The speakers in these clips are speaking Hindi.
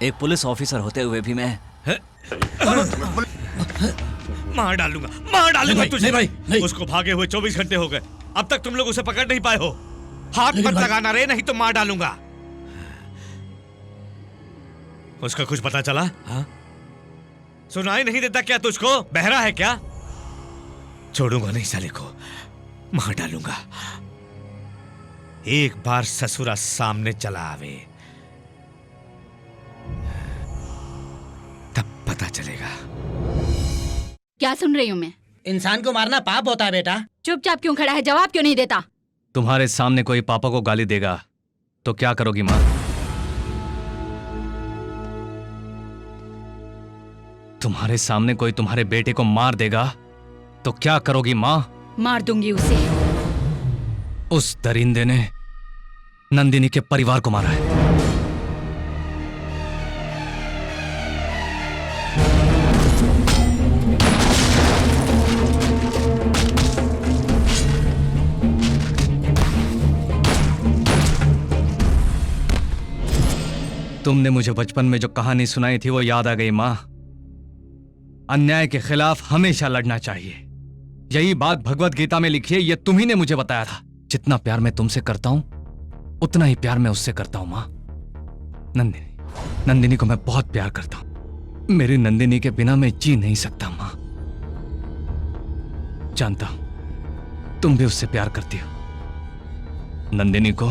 एक पुलिस ऑफिसर होते हुए भी मैं मार डालूंगा तुझे। नहीं। उसको भागे हुए 24 घंटे हो गए, अब तक तुम लोग उसे पकड़ नहीं पाए हो। हाथ मत लगाना रे, नहीं तो मार डालूंगा। उसका कुछ पता चला? हाँ? सुनाई नहीं देता क्या तुझको? बहरा है क्या? छोड़ूंगा नहीं साले को, मार डालूंगा। एक बार ससुरा सामने चला आवे तब पता चलेगा। क्या सुन रही हूँ मैं? इंसान को मारना पाप होता है बेटा। चुपचाप क्यों खड़ा है? जवाब क्यों नहीं देता? तुम्हारे सामने कोई पापा को गाली देगा तो क्या करोगी माँ? तुम्हारे सामने कोई तुम्हारे बेटे को मार देगा तो क्या करोगी माँ? मार दूंगी उसे। उस दरिंदे ने नंदिनी के परिवार को मारा है। तुमने मुझे बचपन में जो कहानी सुनाई थी वो याद आ गई माँ। अन्याय के खिलाफ हमेशा लड़ना चाहिए, यही बात भगवत गीता में लिखी है। ये तुम्ही ने मुझे बताया था। जितना प्यार मैं तुमसे करता हूं उतना ही प्यार मैं उससे करता हूं माँ। नंदिनी को मैं बहुत प्यार करता हूं। मेरी नंदिनी के बिना मैं जी नहीं सकता माँ। जानता हूं तुम भी उससे प्यार करती हो। नंदिनी को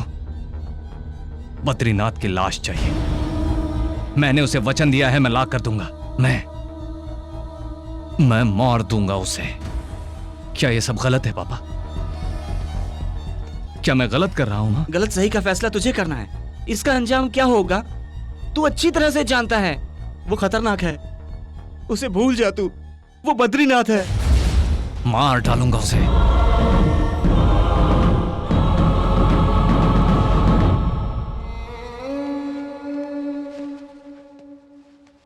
बद्रीनाथ की लाश चाहिए। मैंने उसे वचन दिया है, मैं ला कर दूंगा। मैं मार दूंगा उसे। क्या ये सब गलत है पापा? क्या मैं गलत कर रहा हूं मां? गलत सही का फैसला तुझे करना है। इसका अंजाम क्या होगा तू अच्छी तरह से जानता है। वो खतरनाक है, उसे भूल जा तू। वो बद्रीनाथ है। मार डालूंगा उसे।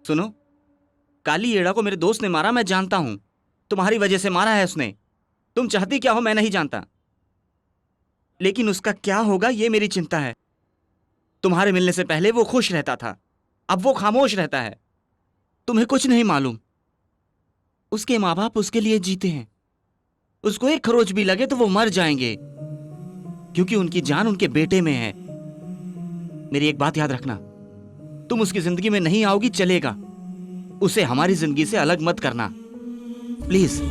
सुनो, काली येड़ा को मेरे दोस्त ने मारा, मैं जानता हूं। तुम्हारी वजह से मारा है उसने। तुम चाहती क्या हो मैं नहीं जानता, लेकिन उसका क्या होगा ये मेरी चिंता है। तुम्हारे मिलने से पहले वो खुश रहता था, अब वो खामोश रहता है। तुम्हें कुछ नहीं मालूम। उसके माँ बाप उसके लिए जीते हैं। उसको एक खरोच भी लगे तो वो मर जाएंगे, क्योंकि उनकी जान उनके बेटे में है। मेरी एक बात याद रखना, तुम उसकी जिंदगी में नहीं आओगी चलेगा, उसे हमारी जिंदगी से अलग मत करना please.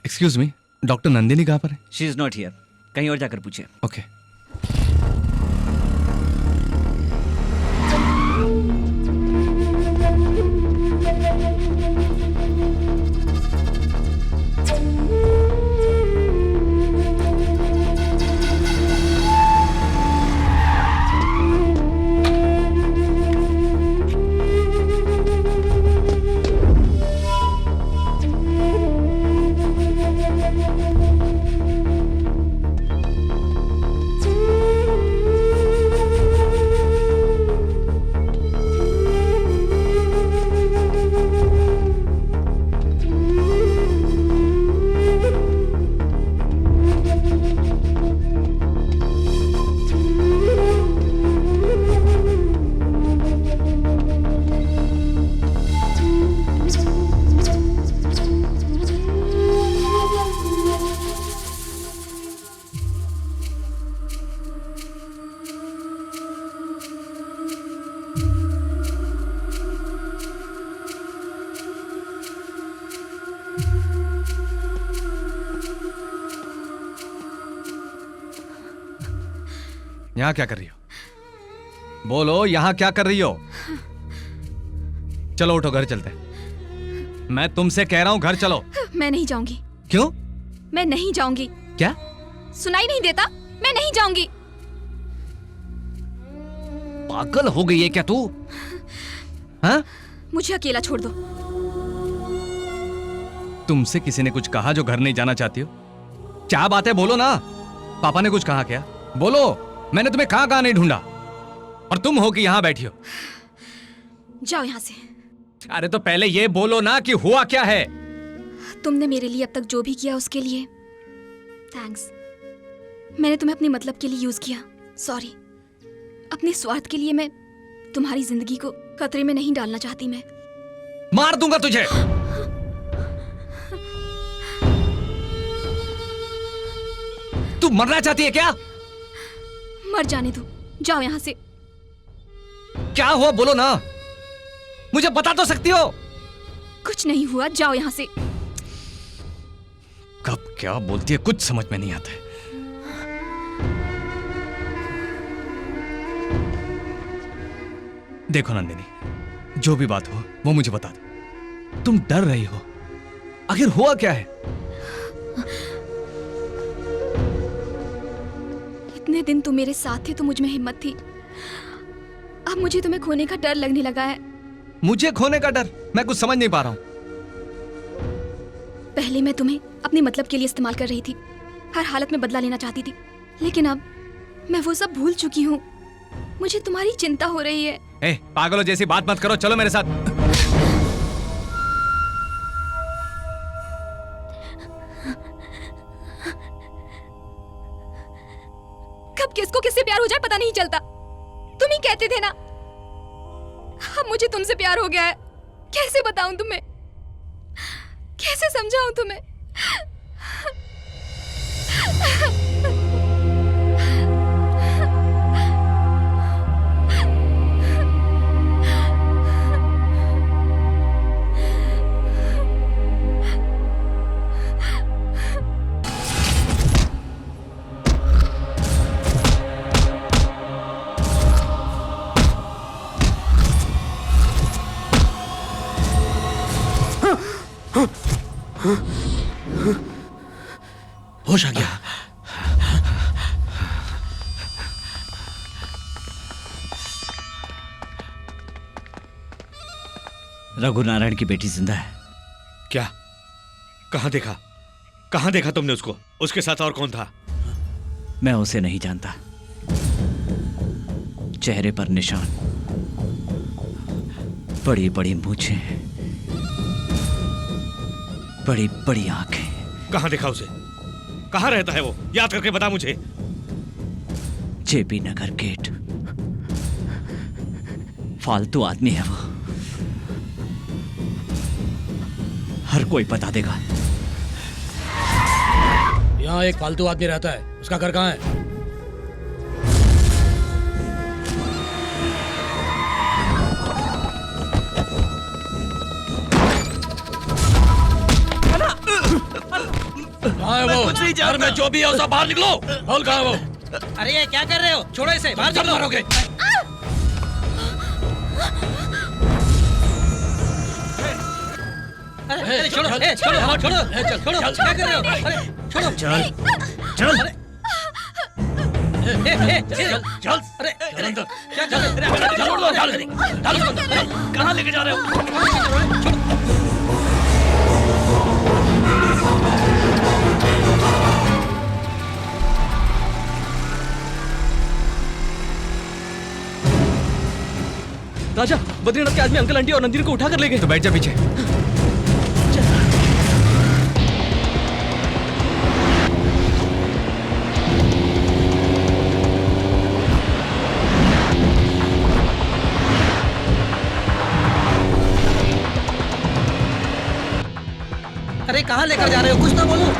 Excuse me, doctor Nandini कहाँ पर है? She is not here. कहीं और जाकर पूछिए। ओके। यहाँ क्या कर रही हो? बोलो, यहाँ क्या कर रही हो? चलो उठो, घर चलते हैं। मैं तुमसे कह रहा हूँ घर चलो। मैं नहीं जाऊंगी। क्यों? मैं नहीं जाऊंगी। क्या? सुनाई नहीं देता? मैं नहीं जाऊंगी। पागल हो गई है क्या तू? हाँ? मुझे अकेला छोड़ दो। तुमसे किसी ने कुछ कहा जो घर नहीं जाना चाहती हो? क्या बात है, बोलो ना। पापा ने कुछ कहा क्या? बोलो। मैंने तुम्हें कहां कहां नहीं ढूंढा और तुम हो कि यहां बैठी हो। जाओ यहाँ से। अरे तो पहले ये बोलो ना कि हुआ क्या है। तुमने मेरे लिए अब तक जो भी किया उसके लिए थैंक्स। मैंने तुम्हें अपने मतलब के लिए यूज किया, सॉरी। अपने स्वार्थ के लिए मैं तुम्हारी जिंदगी को खतरे में नहीं डालना चाहती। मैं मार दूंगा तुझे। तू मरना चाहती है क्या? मर जाने दो, जाओ यहाँ से। क्या हुआ बोलो ना, मुझे बता तो सकती हो। कुछ नहीं हुआ, जाओ यहाँ से। कब क्या बोलती है कुछ समझ में नहीं आता है। देखो नंदिनी, जो भी बात हो वो मुझे बता दो। तुम डर रही हो, आखिर हुआ क्या है? इतने दिन तुम मेरे साथ थे तो मुझ में हिम्मत थी। अब मुझे तुम्हें खोने का डर लगने लगा है। मुझे खोने का डर? मैं कुछ समझ नहीं पा रहा हूं। पहले मैं तुम्हें अपने मतलब के लिए इस्तेमाल कर रही थी, हर हालत में बदला लेना चाहती थी, लेकिन अब मैं वो सब भूल चुकी हूँ। मुझे तुम्हारी चिंता हो रही है। ए, पागलों जैसी बात मत करो, चलो मेरे साथ। कब किसको किससे प्यार हो जाए पता नहीं चलता। तुम ही कहते थे ना। अब मुझे तुमसे प्यार हो गया है। कैसे बताऊं तुम्हें, कैसे समझाऊं तुम्हें? होश आ गया। रघुनारायण की बेटी जिंदा है। क्या? कहां देखा? कहां देखा तुमने उसको? उसके साथ और कौन था? मैं उसे नहीं जानता। चेहरे पर निशान, बड़ी बड़ी मूछें, बड़ी बड़ी आंखें। कहां देखा उसे? कहां रहता है वो? याद करके बता मुझे। जेपी नगर गेट। फालतू आदमी है वो, हर कोई बता देगा। यहाँ एक फालतू आदमी रहता है, उसका घर कहाँ है? कहाँ है वो? घर में जो भी है उसका बाहर निकलो। हॉल कहाँ है वो? अरे ये क्या कर रहे हो? छोड़ो इसे, बाहर सब निकलो। मारोगे। अरे छोड़ो, छोड़ो, छोड़ो, छोड़ो, क्या कर रहे हो? अरे छोड़ो, चल चल चल, अरे अंदर। क्या कर रहे हो? कहाँ लेके जा रहे हो? राजा, बद्रीनाथ के आदमी अंकल आंटी और नंदिनी को उठा कर ले गए। तो बैठ जा पीछे। अरे कहाँ लेकर जा रहे हो? कुछ तो बोलो।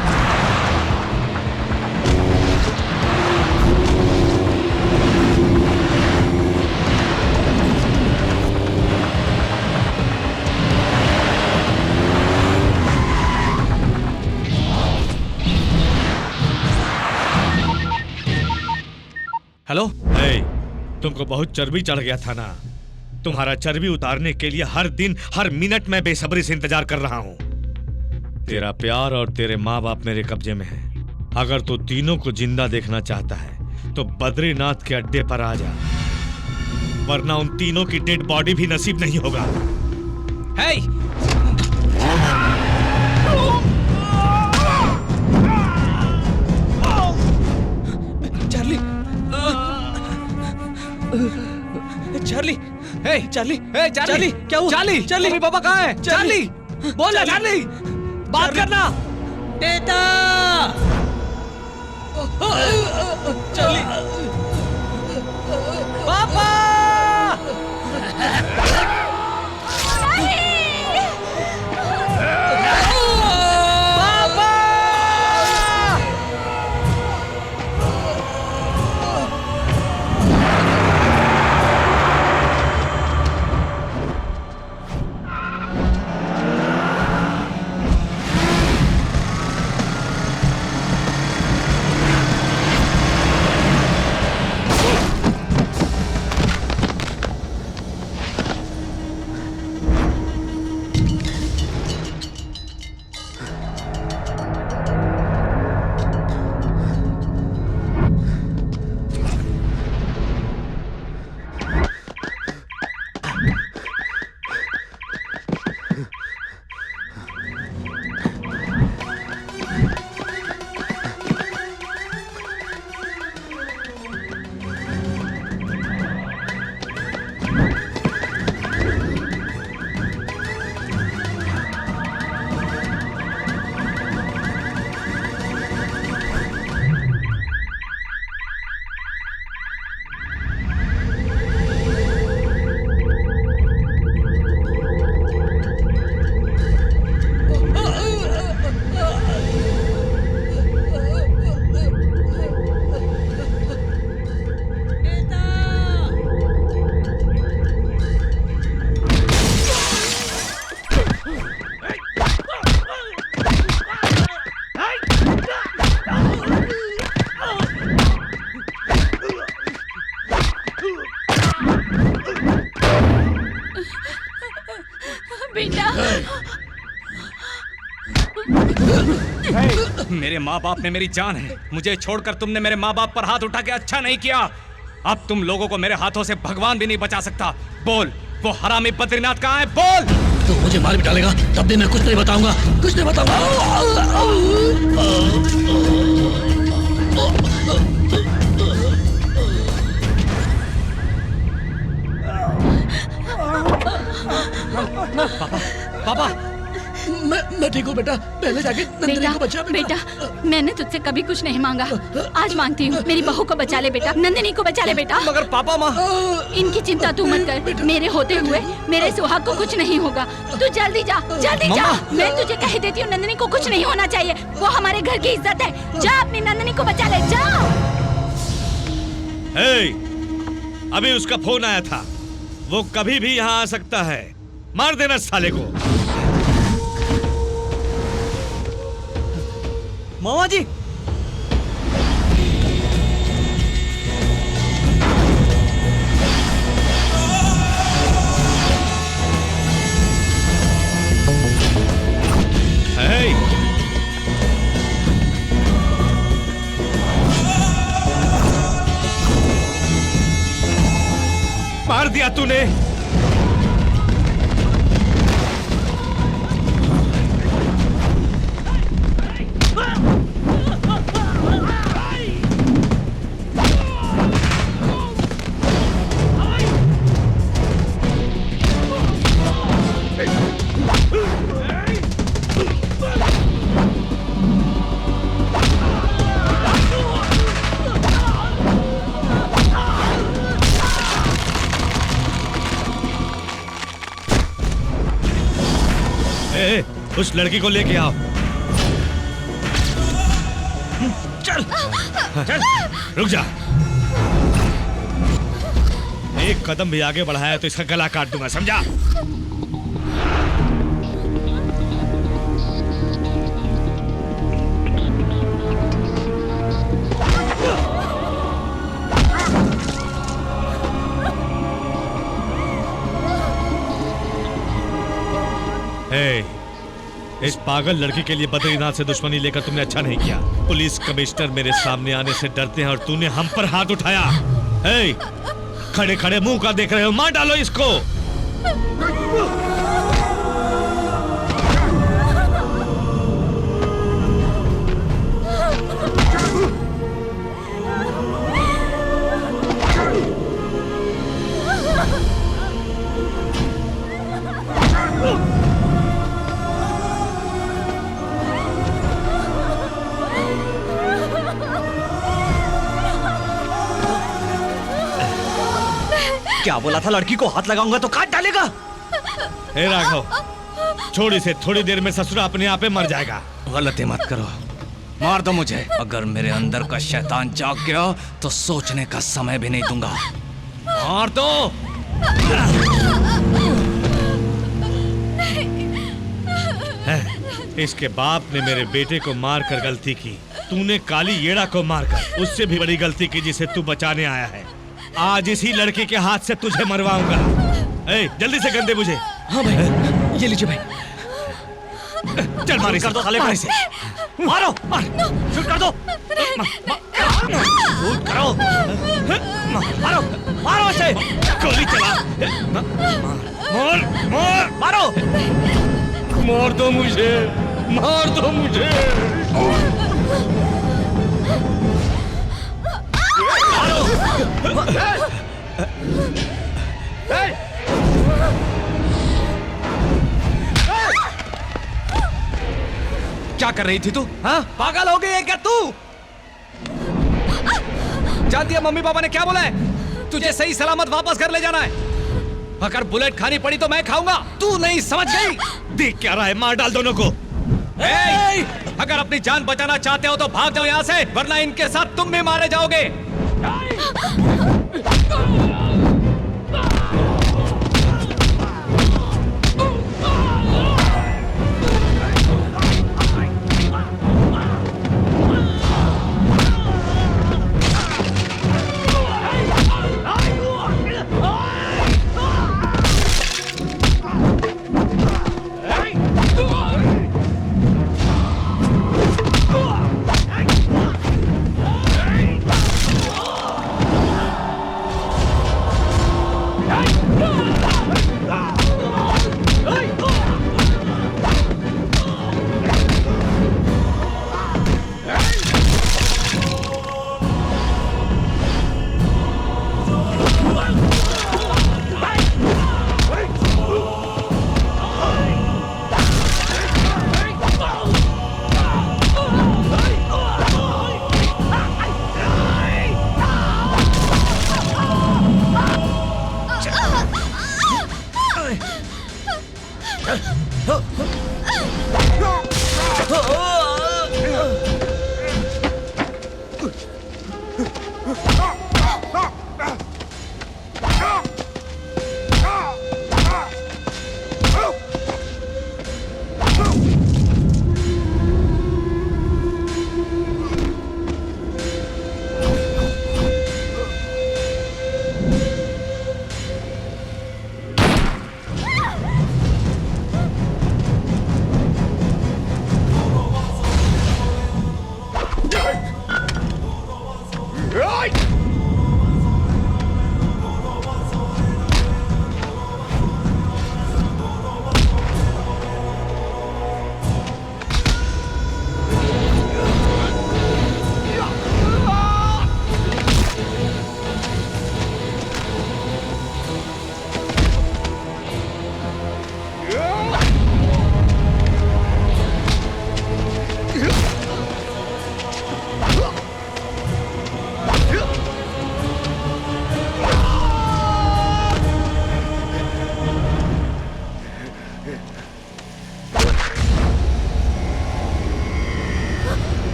हेलो। तुमको बहुत चर्बी चढ़ गया था ना। तुम्हारा चर्बी उतारने के लिए हर दिन हर मिनट में बेसब्री से इंतजार कर रहा हूं। तेरा प्यार और तेरे माँ बाप मेरे कब्जे में है। अगर तू तीनों को जिंदा देखना चाहता है तो बद्रीनाथ के अड्डे पर आ जा, वरना उन तीनों की डेड बॉडी भी नसीब नहीं होगा। हे! चार्ली! चार्ली! हे! चार्ली! हे! चार्ली! क्या हुआ? चार्ली! चार्ली! मम्मी पापा कहाँ हैं? चार्ली! बोल ना चार्ली! बात करना! बेटा चार्ली! पापा! मेरे माँ बाप में मेरी जान है। मुझे छोड़कर तुमने मेरे माँ बाप पर हाथ उठा के अच्छा नहीं किया। अब तुम लोगों को मेरे हाथों से भगवान भी नहीं बचा सकता। बोल, वो हरामी बद्रीनाथ कहाँ है? बोल। तू मुझे मार भी डालेगा तब भी मैं कुछ नहीं बताऊंगा, कुछ नहीं बताऊंगा। पापा, मैं ठीक हूँ बेटा। पहले जाके नंदिनी को बचा बेटा, मैंने तुझसे कभी कुछ नहीं मांगा, आज मांगती हूँ। मेरी बहू को बचा ले बेटा, नंदिनी को बचा ले बेटा। मगर पापा माँ, इनकी चिंता तू मत कर, मेरे होते हुए मेरे सुहाग को कुछ नहीं होगा। तू जल्दी जा, जल्दी जा। मैं तुझे कह देती हूँ, नंदिनी को कुछ नहीं होना चाहिए। वो हमारे घर की इज्जत है। जा, अपनी नंदिनी को बचा ले, जा। अभी उसका फोन आया था, वो कभी भी यहाँ आ सकता है। मार देना साले को। मामा जी, मार दिया तूने। उस लड़की को लेके आओ। चल चल, रुक जा। एक कदम भी आगे बढ़ाया तो इसका गला काट दूंगा, समझा? इस पागल लड़की के लिए बद्रीनाथ से दुश्मनी लेकर तुमने अच्छा नहीं किया। पुलिस कमिश्नर मेरे सामने आने से डरते हैं और तूने हम पर हाथ उठाया। ए, खड़े खड़े मुंह का देख रहे हो? मार डालो इसको। क्या बोला था? लड़की को हाथ लगाऊंगा तो काट डालेगा। हे राघव, छोड़ इसे, थोड़ी देर में ससुरा अपने आप ही मर जाएगा। गलती मत करो, मार दो मुझे। अगर मेरे अंदर का शैतान जाग गया तो सोचने का समय भी नहीं दूंगा। मार दो। इसके बाप ने मेरे बेटे को मार कर गलती की। तूने काली येड़ा को मारकर उससे भी बड़ी गलती की जिसे तू बचाने आया है। आज इसी लड़के के हाथ से तुझे मरवाऊंगा। ए, जल्दी से गंदे मुझे। हाँ भाई, ये लीजिए भाई। चल मार कर दो साले को इसे। मारो, मार, शूट कर दो। शूट करो। मारो, मारो इसे। गोली चला। मार, मार, मारो। मार दो मुझे, मार दो मुझे। क्या कर रही थी तू? हाँ, पागल हो गई है क्या तू? जानती है मम्मी पापा ने क्या बोला है? तुझे सही सलामत वापस घर ले जाना है। अगर बुलेट खानी पड़ी तो मैं खाऊंगा। तू नहीं समझ गई? देख क्या रहा है? मार डाल दोनों को। अगर अपनी जान बचाना चाहते हो तो भाग जाओ यहाँ से, वरना इनके साथ तुम भी मारे जाओगे।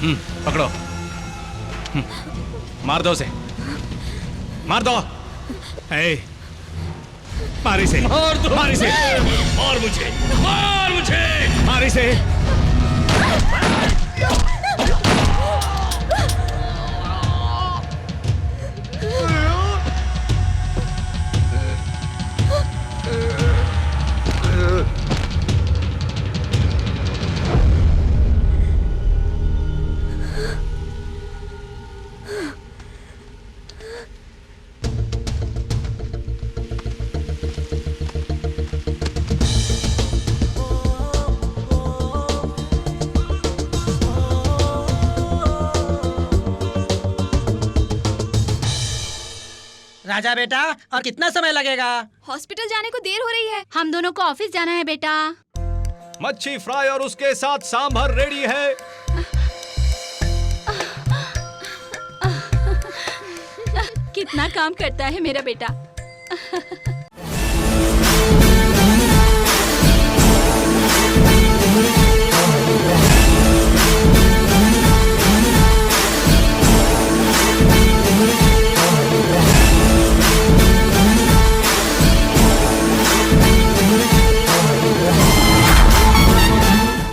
पकड़ो। मार दो उसे, मार दो। ए, मार इसे, मार इसे, मार मुझे, मार मुझे। मार इसे। राजा बेटा, और कितना समय लगेगा? हॉस्पिटल जाने को देर हो रही है। हम दोनों को ऑफिस जाना है बेटा। मच्छी फ्राई और उसके साथ सांभर रेडी है। कितना काम करता है मेरा बेटा।